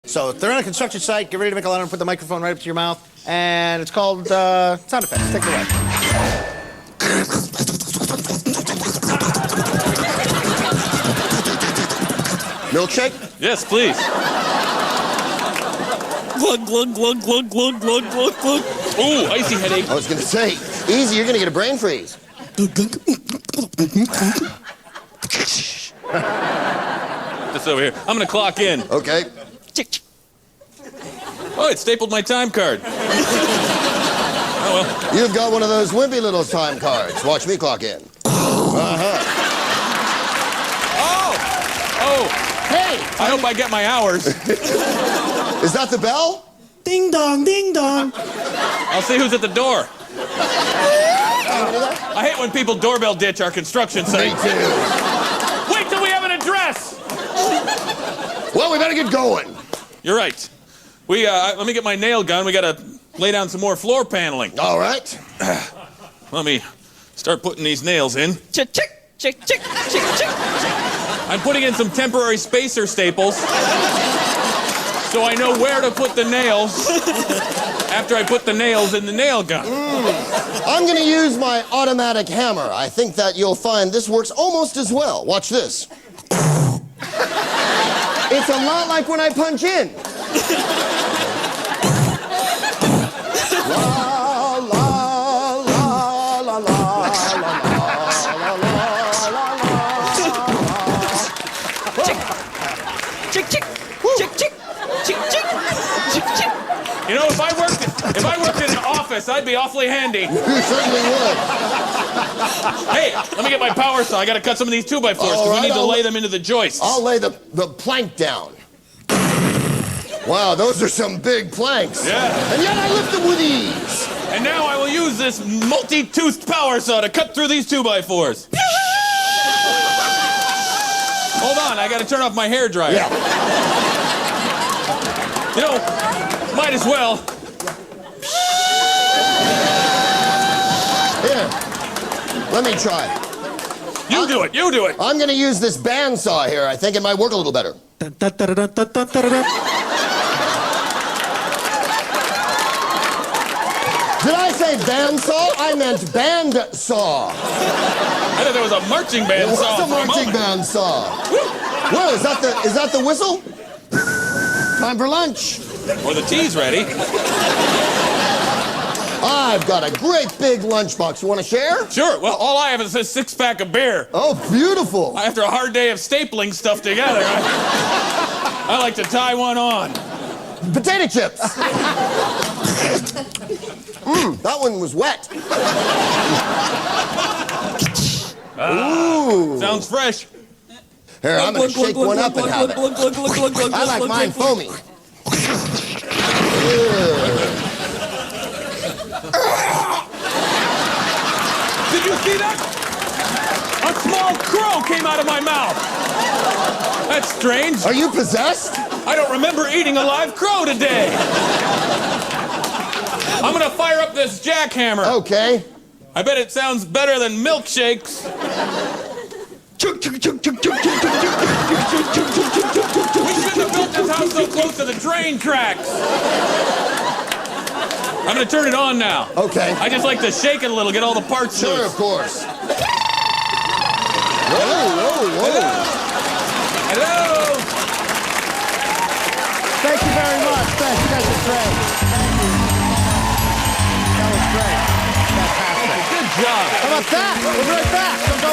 So if they're on a construction site, get ready to make a lot and put the microphone right up to your mouth. And it's called sound effects. Take it away. Milkshake? Yes, please. Glug, glug, glug, glug, glug, glug, glug, glug. Ooh, icy headache. I was going to say, easy, you're going to get a brain freeze. This over here. I'm gonna clock in. Okay. Oh, it stapled my time card. Oh, well. You've got one of those wimpy little time cards. Watch me clock in. Uh-huh. Oh! Hey! I hope I get my hours. Is that the bell? Ding dong, ding dong. I'll see who's at the door. I hate when people doorbell ditch our construction site. Me too. Wait till we have an address! Well, we better get going. You're right. Let me get my nail gun. We gotta lay down some more floor paneling. All right. Let me start putting these nails in. Chick, chick, chick, chick, chick, chick. I'm putting in some temporary spacer staples so I know where to put the nails after I put the nails in the nail gun. I'm going to use my automatic hammer. I think that you'll find this works almost as well. Watch this. It's a lot like when I punch in. La, la, la, la, la, Chick, chick, chick, chick, chick, chick, chick, chick. You know, if I worked in an office, I'd be awfully handy. You certainly would. Hey, let me get my power saw. I gotta cut some of these 2x4s because we need to lay them into the joists. I'll lay the plank down. Wow, those are some big planks. Yeah. And yet I lift them with ease. And now I will use this multi-toothed power saw to cut through these 2x4s. Hold on, I gotta turn off my hairdryer. Yeah. You know, might as well. Here. Let me try. You do it, you do it. I'm going to use this bandsaw here. I think it might work a little better. Dun, dun, dun, dun, dun, dun, dun, dun. Did I say bandsaw? I meant band saw. I thought there was a marching band It saw. was a for a marching moment. band saw. Whoa, is that the whistle? Time for lunch. Or the tea's ready. I've got a great big lunchbox. You want to share? Sure, well, all I have is a 6-pack of beer. Oh, beautiful. After a hard day of stapling stuff together, I like to tie one on. Potato chips. That one was wet. Ooh. Sounds fresh. Here, I'm going to shake one up and have it. I like mine foamy. Did you see that? A small crow came out of my mouth. That's strange. Are you possessed? I don't remember eating a live crow today. I'm gonna fire up this jackhammer. Okay. I bet it sounds better than milkshakes. We shouldn't have built this house so close to the train tracks. I'm gonna turn it on now. Okay. I just like to shake it a little, get all the parts Sure, loose. of course. Whoa, whoa, whoa. Hello. Thank you very much. Thank you. That was great. Thank you. That was great. Fantastic. Good job. How about that? We'll be right back. Don't go